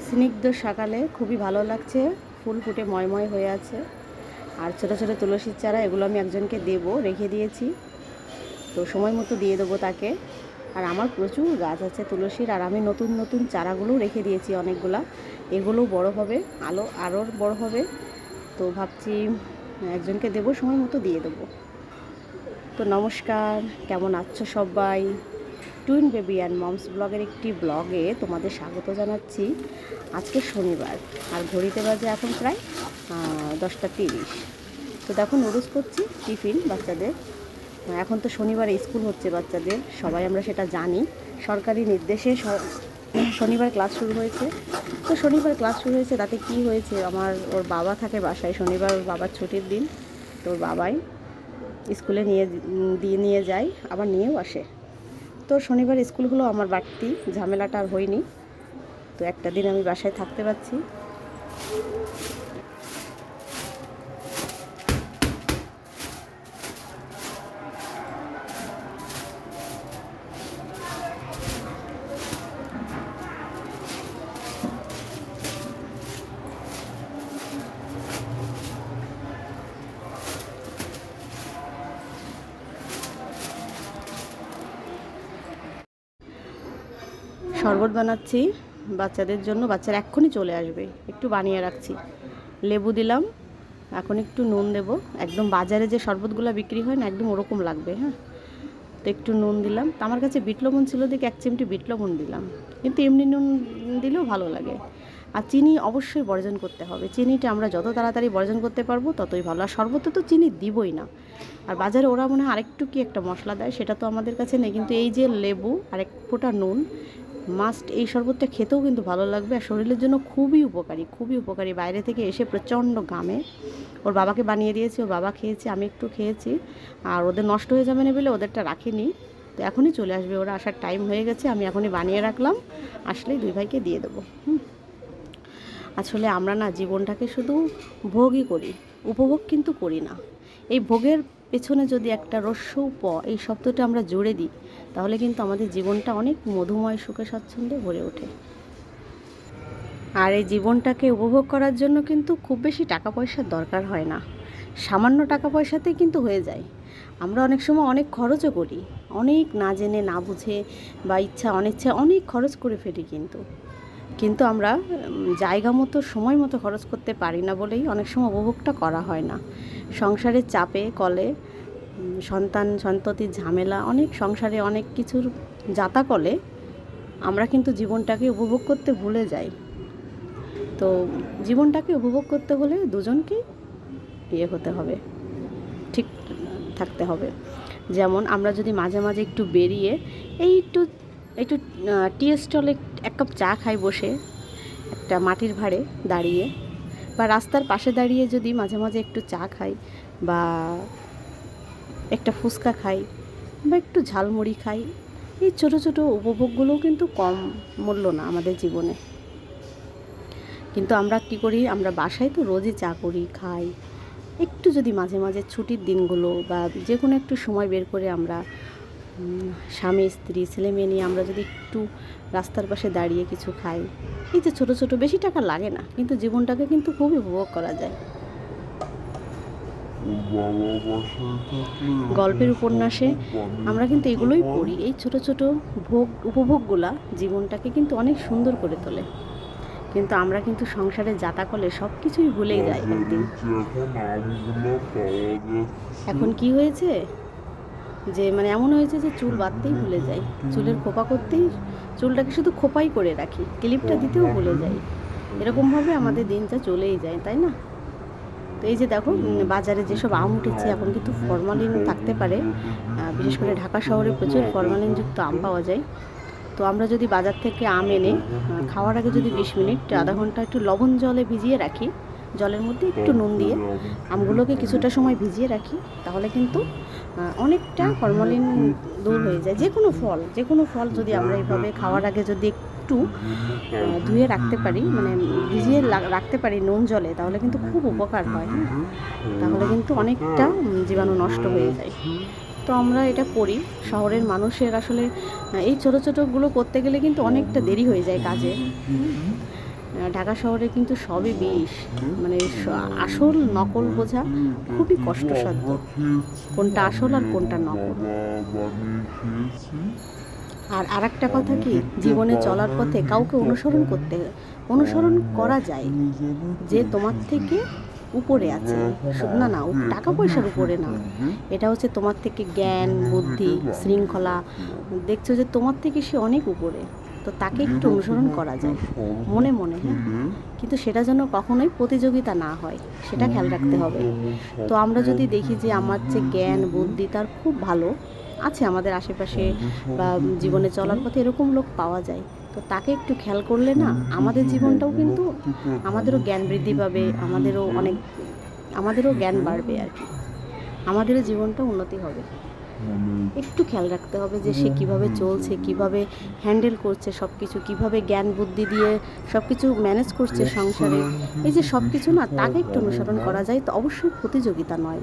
স্নিগ্ধ সকালে খুবই ভালো লাগছে, ফুল ফুটে ময়ময় হয়ে আছে। আর ছোটো ছোটো তুলসীর চারা, এগুলো আমি একজনকে দেবো, রেখে দিয়েছি, তো সময় মতো দিয়ে দেবো তাকে। আর আমার প্রচুর গাছ আছে তুলসীর, আর আমি নতুন নতুন চারাগুলো রেখে দিয়েছি অনেকগুলা, এগুলো বড় হবে, আরও বড় হবে। তো ভাবছি একজনকে দেবো, সময় মতো দিয়ে দেবো। তো নমস্কার, কেমন আছো সবাই? টুইন বেবি অ্যান্ড মমস ব্লগের একটি ব্লগে তোমাদের স্বাগত জানাচ্ছি। আজকে শনিবার, আর ঘড়িতে বাজে এখন প্রায় 10টা 30। তো দেখো নুডলস করছি টিফিন বাচ্চাদের। এখন তো শনিবার স্কুল হচ্ছে বাচ্চাদের, সবাই আমরা সেটা জানি। সরকারি নির্দেশে শনিবার ক্লাস শুরু হয়েছে। তো শনিবার ক্লাস শুরু হয়েছে, তাতে কি হয়েছে, ওর বাবা থাকে বাসায়, শনিবার ওর বাবার ছুটির দিন। তো ওর বাবাই স্কুলে নিয়ে যায়, আবার নিয়েও আসে। তো শনিবার স্কুলগুলো আমার বাড়তি ঝামেলাটা আর হয়নি, তো একটা দিন আমি বাসায় থাকতে পারছি। শরবত বানাচ্ছি বাচ্চাদের জন্য, বাচ্চারা এক্ষুনি চলে আসবে, একটু বানিয়ে রাখছি। লেবু দিলাম, এখন একটু নুন দেব, একদম বাজারে যে শরবতগুলো বিক্রি হয় না, একদম ওরকম লাগবে। হ্যাঁ, তো একটু নুন দিলাম। তো আমার কাছে বিট লবণ ছিল দেখে 1 চিমটি বিট লবণ দিলাম, কিন্তু এমনি নুন দিলেও ভালো লাগে। আর চিনি অবশ্যই বর্জন করতে হবে, চিনিটা আমরা যত তাড়াতাড়ি বর্জন করতে পারবো ততই ভালো। আর শরবতে তো চিনি দিবই না। আর বাজারে ওরা মনে হয় আরেকটু কি একটা মশলা দেয়, সেটা তো আমাদের কাছে নেই, কিন্তু এই যে লেবু আর এক ফোঁটা নুন মাস্ট। এই শরবতটা খেতেও কিন্তু ভালো লাগবে, আর শরীরের জন্য খুবই উপকারী, খুবই উপকারী। বাইরে থেকে এসে প্রচণ্ড ঘামে, ওর বাবাকে বানিয়ে দিয়েছি, ওর বাবা খেয়েছি, আমি একটু খেয়েছি। আর ওদের নষ্ট হয়ে যাবে না বলে ওদেরটা রাখিনি। তো এখনই চলে আসবে, ওরা আসার টাইম হয়ে গেছে, আমি এখনই বানিয়ে রাখলাম, আসলেই 2 ভাইকে দিয়ে দেবো। আসলে আমরা না জীবনটাকে শুধু ভোগই করি, উপভোগ কিন্তু করি না। এই ভোগের পেছনে যদি একটা প এই শব্দটা আমরা জুড়ে দিই, তাহলে কিন্তু আমাদের জীবনটা অনেক মধুময়, সুখে স্বাচ্ছন্দ্যে ভরে ওঠে। আর এই জীবনটাকে উপভোগ করার জন্য কিন্তু খুব বেশি টাকা পয়সার দরকার হয় না, সামান্য টাকা পয়সাতেই কিন্তু হয়ে যায়। আমরা অনেক সময় অনেক খরচও করি, অনেক না জেনে না বুঝে বা ইচ্ছা অনিচ্ছা অনেক খরচ করে ফেলি, কিন্তু আমরা জায়গা মতো সময় মতো খরচ করতে পারি না বলেই অনেক সময় উপভোগটা করা হয় না। সংসারের চাপে কলে, সন্ততির ঝামেলা, অনেক সংসারে অনেক কিছুর যাতাকলে আমরা কিন্তু জীবনটাকে উপভোগ করতে ভুলে যাই। তো জীবনটাকে উপভোগ করতে হলে দুজনকেই হতে হবে, ঠিক থাকতে হবে। যেমন আমরা যদি মাঝে মাঝে একটু বেরিয়ে একটু একটু টি স্টলে 1 কাপ চা খাই বসে, একটা মাটির ভাঁড়ে দাঁড়িয়ে, বা রাস্তার পাশে দাঁড়িয়ে যদি মাঝে মাঝে একটু চা খাই, বা একটা ফুচকা খাই, বা একটু ঝালমুড়ি খাই, এই ছোটো ছোটো উপভোগগুলোও কিন্তু কম মূল্য না আমাদের জীবনে। কিন্তু আমরা কী করি, আমরা বাসায় তো রোজই চা করি, খাই। একটু যদি মাঝে মাঝে ছুটির দিনগুলো বা যে কোনো একটু সময় বের করে আমরা স্বামী স্ত্রী ছেলে মেয়ে নিয়ে আমরা যদি একটু রাস্তার পাশে দাঁড়িয়ে কিছু খাই, এই যে ছোটো ছোটো, বেশি টাকা লাগে না, কিন্তু জীবনটাকে কিন্তু খুবই উপভোগ করা যায়। গল্পের উপন্যাসে আমরা কিন্তু এগুলোই পড়ি, এই ছোটো ছোটো উপভোগগুলা জীবনটাকে কিন্তু অনেক সুন্দর করে তোলে। কিন্তু আমরা কিন্তু সংসারে যাতাকলে সব কিছুই ভুলে যাই একদিন। এখন কি হয়েছে যে এমন হয়েছে যে চুল বাঁধতেই ভুলে যাই, চুলের খোপা করতেই চুলটাকে শুধু খোপাই করে রাখি, ক্লিপটা দিতেও ভুলে যাই। এরকমভাবে আমাদের দিনটা চলেই যায়, তাই না? তো এই যে দেখো, বাজারে যেসব আম উঠেছে, এখন কিন্তু ফরমালিন থাকতে পারে, বিশেষ করে ঢাকা শহরে প্রচুর ফরমালিনযুক্ত আম পাওয়া যায়। তো আমরা যদি বাজার থেকে আম এনে খাওয়ার আগে যদি 20 মিনিট আধা ঘন্টা একটু লবণ জলে ভিজিয়ে রাখি, জলের মধ্যে একটু নুন দিয়ে আমগুলোকে কিছুটা সময় ভিজিয়ে রাখি, তাহলে কিন্তু অনেকটা ফরমালিন দূর হয়ে যায়। যে কোনো ফল যদি আমরা এইভাবে খাওয়ার আগে যদি একটু ধুয়ে রাখতে পারি, ভিজিয়ে রাখতে পারি নুন জলে, তাহলে কিন্তু খুব উপকার হয়। তাহলে কিন্তু অনেকটা জীবাণু নষ্ট হয়ে যায়। তো আমরা এটা করি। শহরের মানুষের আসলে এই ছোটো ছোটোগুলো করতে গেলে কিন্তু অনেকটা দেরি হয়ে যায় কাজে। ঢাকা শহরে কিন্তু সবই বিষ, মানে আসল নকল বোঝা খুবই কষ্টসাধ্য, কোনটা আসল আর কোনটা নকল। আর আরেকটা কথা কি, জীবনে চলার পথে কাউকে অনুসরণ করা যায় যে তোমার থেকে উপরে আছে, না না, টাকা পয়সার উপরে না, এটা হচ্ছে তোমার থেকে জ্ঞান বুদ্ধি শৃঙ্খলা, দেখছো যে তোমার থেকে সে অনেক উপরে, তো তাকে একটু অনুসরণ করা যায় মনে মনে, হ্যাঁ, কিন্তু সেটা যেন কখনোই প্রতিযোগিতা না হয়, সেটা খেয়াল রাখতে হবে। তো আমরা যদি দেখি যে আমার যে জ্ঞান বুদ্ধি তার খুব ভালো আছে আমাদের আশেপাশে বা জীবনে চলার পথে এরকম লোক পাওয়া যায়, তো তাকে একটু খেয়াল করলে না আমাদের জীবনটাও কিন্তু, আমাদেরও জ্ঞান বৃদ্ধি পাবে, আমাদেরও জ্ঞান বাড়বে আর কি, আমাদেরও জীবনটা উন্নতি হবে। একটু খেয়াল রাখতে হবে যে সে কিভাবে চলছে, কিভাবে হ্যান্ডেল করছে সব কিছু, কীভাবে জ্ঞান বুদ্ধি দিয়ে সব কিছু ম্যানেজ করছে সংসারে, এই যে সব কিছু না তাকে একটু অনুসরণ করা যায়, তো অবশ্যই প্রতিযোগিতা নয়।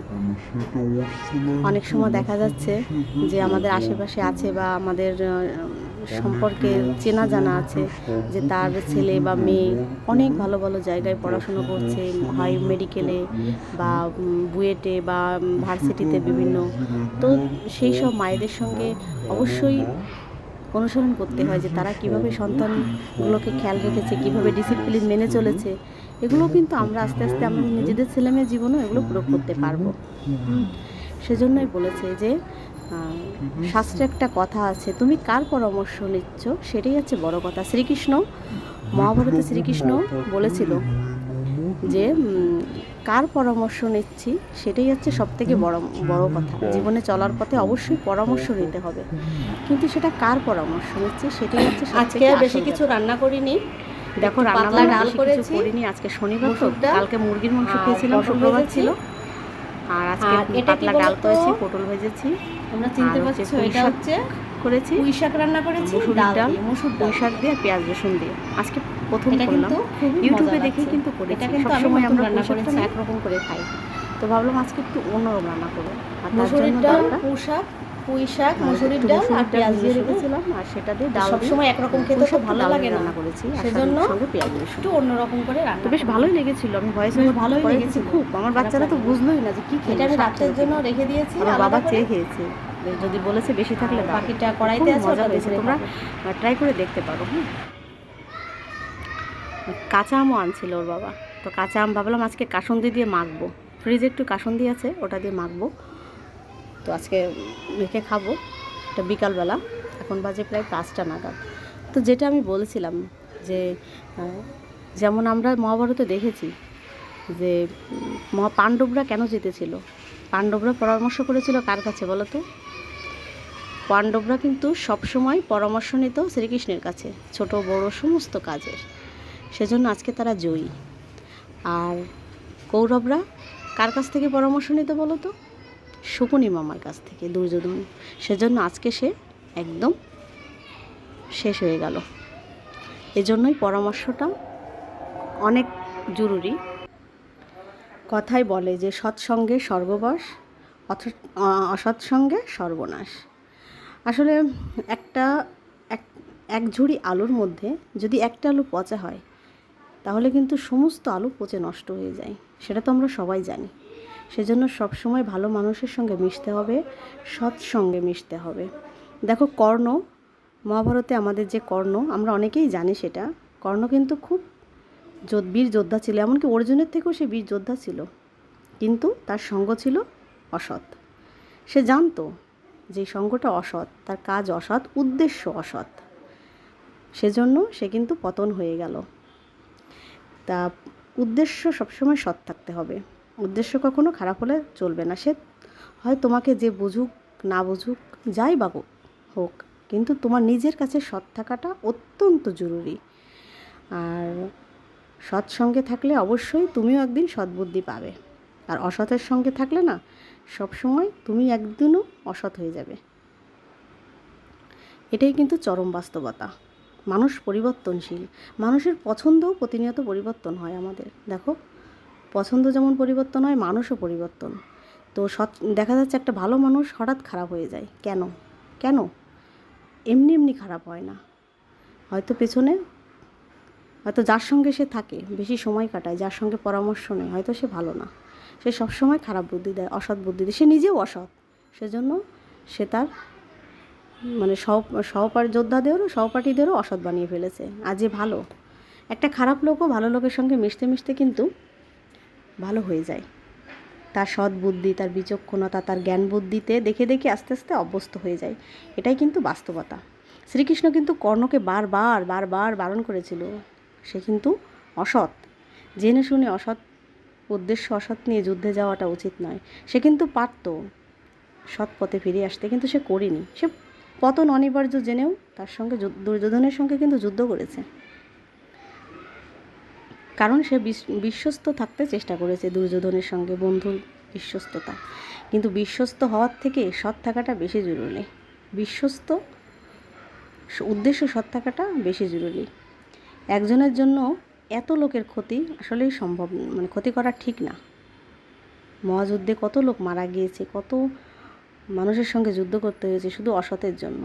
অনেক সময় দেখা যাচ্ছে যে আমাদের আশেপাশে আছে বা আমাদের সম্পর্কে চেনা জানা আছে যে তার ছেলে বা মেয়ে অনেক ভালো ভালো জায়গায় পড়াশুনো করছে, হয় মেডিকেলে বা বুয়েটে বা ভার্সিটিতে বিভিন্ন, তো সেই সব মায়েদের সঙ্গে অবশ্যই অনুসরণ করতে হয় যে তারা কিভাবে সন্তানগুলোকে খেয়াল রেখেছে, কিভাবে ডিসিপ্লিন মেনে চলেছে, এগুলো কিন্তু আমরা আস্তে আস্তে আমাদের নিজেদের ছেলেমেয়ের জীবনেও এগুলো প্রয়োগ করতে পারবো। সেজন্যই বলেছে যে শাস্ত্রে একটা কথা আছে, তুমি কার পরামর্শ নিচ্ছ সেটাই হচ্ছে বড় কথা। মহাভারতে শ্রীকৃষ্ণ বলেছিল যে কার পরামর্শ নিচ্ছি সেটাই হচ্ছে সব থেকে বড় কথা। জীবনে চলার পথে অবশ্যই পরামর্শ নিতে হবে, কিন্তু সেটা কার পরামর্শ নিচ্ছে সেটাই হচ্ছে। আজকে বেশি কিছু রান্না করিনি, দেখো রান্না ডাল করিনি, আজকে শনিবার তো, কালকে মুরগির মাংস খেয়েছিলাম, শুক্রবার ছিল, আর আজকে পাতলা ডাল করেছি, পটল ভেজেছি, তোমরা চিনতে পারছো, এটা হচ্ছে করেছি পুঁই শাক রান্না করেছি, মসুর পুঁই শাক দিয়ে পেঁয়াজ রসুন দিয়ে। আজকে প্রথম করলাম, ইউটিউবে দেখে কিন্তু করেছি, সবসময় আমরা পুঁই শাকটা একরকম করে খাই, তো ভাবলাম আজকে একটু অন্যরকম রান্না করবো। আর তার জন্য দরকার পুঁই শাক মসুরির ডাল আর পেঁয়াজ দিয়ে রেখেছিলাম, আর সেটা দিয়ে ডাল, সবসময় একরকম খেতে তো ভালো লাগে না, রান্না করেছি, সেজন্য পেঁয়াজ রসুন একটু অন্যরকম করে রান্না, বেশ ভালোই লেগেছিল। আমি ভয়েস ভালোই লেগেছে খুব, আমার বাচ্চারা তো বুঝলোই না যে কি খেয়ে, এটা আমি রাতের জন্য রেখে দিয়েছি, আমার বাবা চেয়ে খেয়েছে, যদি বলেছে বেশি থাকলে বাকিটা কড়াইতে আছে, মজা হয়েছে, তোমরা ট্রাই করে দেখতে পারো। কাঁচা আমও আনছিল ওর বাবা, তো কাঁচা আম ভাবলাম আজকে কাসুন্দি দিয়ে মাখবো, ফ্রিজে একটু কাসুন্দি আছে ওটা দিয়ে মাখবো, তো আজকে মেখে খাবো। এটা বিকালবেলা, এখন বাজে প্রায় 5টা নাগাদ। তো যেটা আমি বলেছিলাম যে যেমন আমরা মহাভারতে দেখেছি যে পাণ্ডবরা কেন জিতেছিল, পাণ্ডবরা পরামর্শ করেছিল কার কাছে বলো তো? পাণ্ডবরা কিন্তু সবসময় পরামর্শ নিত শ্রীকৃষ্ণের কাছে, ছোট বড় সমস্ত কাজের, সেজন্য আজকে তারা জয়ী। আর কৌরবরা কার কাছ থেকে পরামর্শ নিত বলো তো? শকুনি মামার কাছ থেকে, দুর্যোধন, সেজন্য আজকে সে একদম শেষ হয়ে গেল। এজন্যই পরামর্শটা অনেক জরুরি। কথাই বলে যে সৎসঙ্গে স্বর্গবাস, অসৎসঙ্গে সর্বনাশ। আসলে এক ঝুড়ি আলুর মধ্যে যদি একটা আলু পচা হয় তাহলে কিন্তু সমস্ত আলু পচে নষ্ট হয়ে যায়, সেটা তো আমরা সবাই জানি। সেজন্য সবসময় ভালো মানুষের সঙ্গে মিশতে হবে, সৎসঙ্গে মিশতে হবে। দেখো কর্ণ, মহাভারতে আমাদের যে কর্ণ, আমরা অনেকেই জানি সেটা, কর্ণ কিন্তু খুব বীর যোদ্ধা ছিল, এমনকি অর্জুনের থেকেও সে বীর যোদ্ধা ছিল, কিন্তু তার সঙ্গ ছিল অসৎ। সে জানতো যে সঙ্গটা অসৎ, তার কাজ অসৎ, উদ্দেশ্য অসৎ, সেজন্য সে কিন্তু পতন হয়ে গেল। তা উদ্দেশ্য সবসময় সৎ থাকতে হবে, উদ্দেশ্য কখনো খারাপ হলে চলবে না। সে হয় তোমাকে যে বুঝুক না বুঝুক যাই বা হোক, কিন্তু তোমার নিজের কাছে সৎ থাকাটা অত্যন্ত জরুরি। আর সৎসঙ্গে থাকলে অবশ্যই তুমিও একদিন সদ্বুদ্ধি পাবে, আর অসতের সঙ্গে থাকলে না সবসময় তুমি একদিনও অসৎ হয়ে যাবে। এটাই কিন্তু চরম বাস্তবতা। মানুষ পরিবর্তনশীল, মানুষের পছন্দও প্রতিনিয়ত পরিবর্তন হয়। আমাদের দেখো পছন্দ যেমন পরিবর্তন হয়, মানুষও পরিবর্তন। তো দেখা যাচ্ছে একটা ভালো মানুষ হঠাৎ খারাপ হয়ে যায়, কেন এমনি খারাপ হয় না, হয়তো পেছনে হয়তো যার সঙ্গে সে থাকে বেশি সময় কাটায়, যার সঙ্গে পরামর্শ নেয়, হয়তো সে ভালো না, সে সবসময় খারাপ বুদ্ধি দেয়, অসৎ বুদ্ধি দেয়, সে নিজেও অসৎ, সেজন্য সে তার মানে সহপাঠীদেরও অসৎ বানিয়ে ফেলেছে। আর যে ভালো, একটা খারাপ লোকও ভালো লোকের সঙ্গে মিশতে মিশতে কিন্তু ভালো হয়ে যায়। তার সৎ বুদ্ধি, তার বিচক্ষণতা, তার জ্ঞান বুদ্ধিতে দেখে দেখে আস্তে আস্তে অভ্যস্ত হয়ে যায়। এটাই কিন্তু বাস্তবতা। শ্রীকৃষ্ণ কিন্তু কর্ণকে বারবার বারবার বারণ করেছিল, সে কিন্তু অসৎ, জেনে শুনে অসৎ উদ্দেশ্য অসৎ নিয়ে যুদ্ধে যাওয়াটা উচিত নয়। সে কিন্তু পারত সৎ পথে ফিরে আসতে, কিন্তু সে করেনি। সে পতন অনিবার্য জেনেও তার সঙ্গে দুর্যোধনের সঙ্গে কিন্তু যুদ্ধ করেছে, কারণ সে বিশ্বস্ত থাকতে চেষ্টা করেছে দুর্যোধনের সঙ্গে, বন্ধুর বিশ্বস্ততা। কিন্তু বিশ্বস্ত হওয়ার থেকে সৎ থাকাটা বেশি জরুরি, বিশ্বস্ত উদ্দেশ্য সৎ থাকাটা বেশি জরুরি। একজনের জন্য এত লোকের ক্ষতি আসলেই সম্ভব, মানে ক্ষতি করা ঠিক না। মহাযুদ্ধে কত লোক মারা গিয়েছে, কত মানুষের সঙ্গে যুদ্ধ করতে হয়েছে শুধু অসতের জন্য।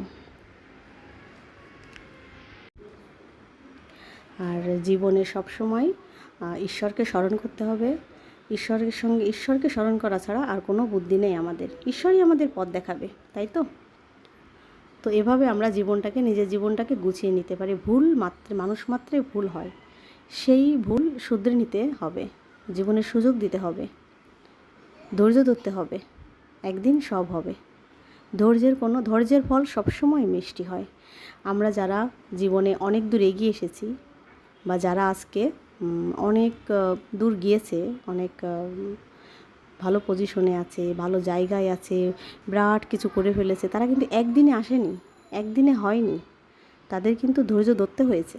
আর জীবনে সবসময় ঈশ্বরকে স্মরণ করতে হবে। ঈশ্বরকে স্মরণ করা ছাড়া আর কোনো বুদ্ধি নেই আমাদের। ঈশ্বরই আমাদের পথ দেখাবে, তাই তো? তো এভাবে আমরা নিজের জীবনটাকে গুছিয়ে নিতে পারি। মানুষ মাত্রই ভুল হয়, সেই ভুল শুধরে নিতে হবে, জীবনের সুযোগ দিতে হবে, ধৈর্য ধরতে হবে, একদিন সব হবে। ধৈর্যের ফল সবসময় মিষ্টি হয়। আমরা যারা জীবনে অনেক দূর এগিয়ে এসেছি, বা যারা আজকে অনেক দূর গিয়েছে, অনেক ভালো পজিশনে আছে, ভালো জায়গায় আছে, বিরাট কিছু করে ফেলেছে, তারা কিন্তু একদিনে আসেনি, একদিনে হয়নি, তাদের কিন্তু ধৈর্য ধরতে হয়েছে।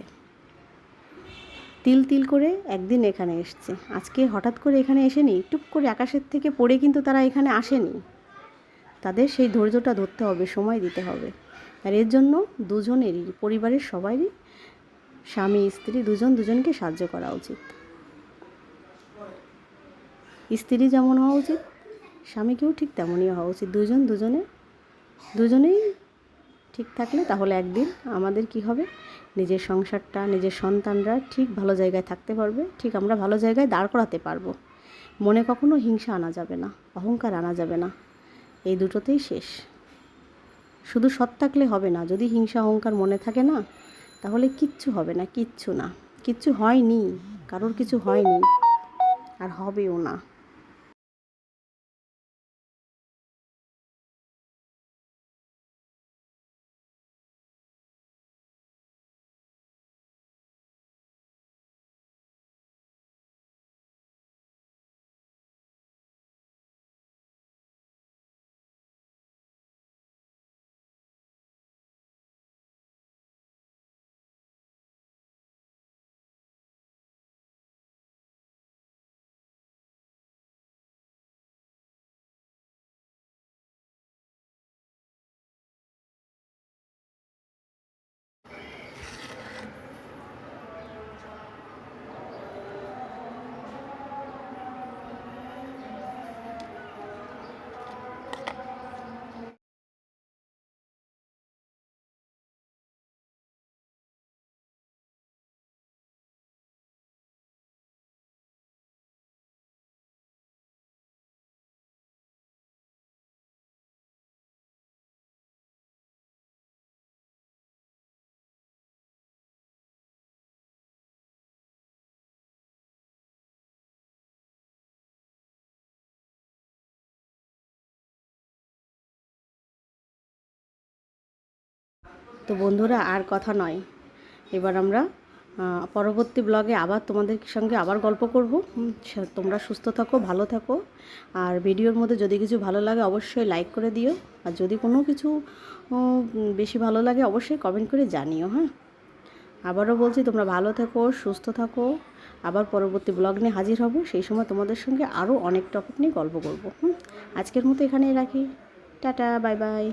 তিল তিল করে একদিন এখানে এসছে। আজকে হঠাৎ করে এখানে এসেনি, টুপ করে আকাশের থেকে পড়ে কিন্তু তারা এখানে আসেনি। তাদের সেই ধৈর্যটা ধরতে হবে, সময় দিতে হবে। আর এর জন্য দুজনেরই, পরিবারের সবারই, স্বামী স্ত্রী দুজনকে সাহায্য করা উচিত। স্ত্রী যেমন হওয়া উচিত, স্বামীকেও ঠিক তেমনই হওয়া উচিত। দুজনেই ঠিক থাকলে তাহলে একদিন আমাদের কি হবে, নিজের সংসারটা, নিজের সন্তানরা ঠিক ভালো জায়গায় থাকতে পারবে, ঠিক আমরা ভালো জায়গায় দাঁড় করাতে পারবো। মনে কখনো হিংসা আনা যাবে না, অহংকার আনা যাবে না, এই দুটোতেই শেষ। শুধু সৎ থাকলে হবে না, যদি হিংসা অহংকার মনে থাকে না, তাহলে কিচ্ছু হবে না, কিচ্ছু হয়নি, কারোর কিছু হয়নি, আর হবেও না। তো বন্ধুরা, আর কথা নয়, এবার আমরা পরবর্তী ব্লগে আবার তোমাদের সঙ্গে আবার গল্প করব। তোমরা সুস্থ থাকো, ভালো থাকো। আর ভিডিওর মধ্যে যদি কিছু ভালো লাগে অবশ্যই লাইক করে দিও, আর যদি কোনো কিছু বেশি ভালো লাগে অবশ্যই কমেন্ট করে জানিও। হ্যাঁ, আবারও বলছি, তোমরা ভালো থাকো, সুস্থ থাকো। আবার পরবর্তী ব্লগ নিয়ে হাজির হব, সেই সময় তোমাদের সঙ্গে আরও অনেক টপিক নিয়ে গল্প করব। আজকের মতো এখানেই রাখি, টাটা, বাই বাই।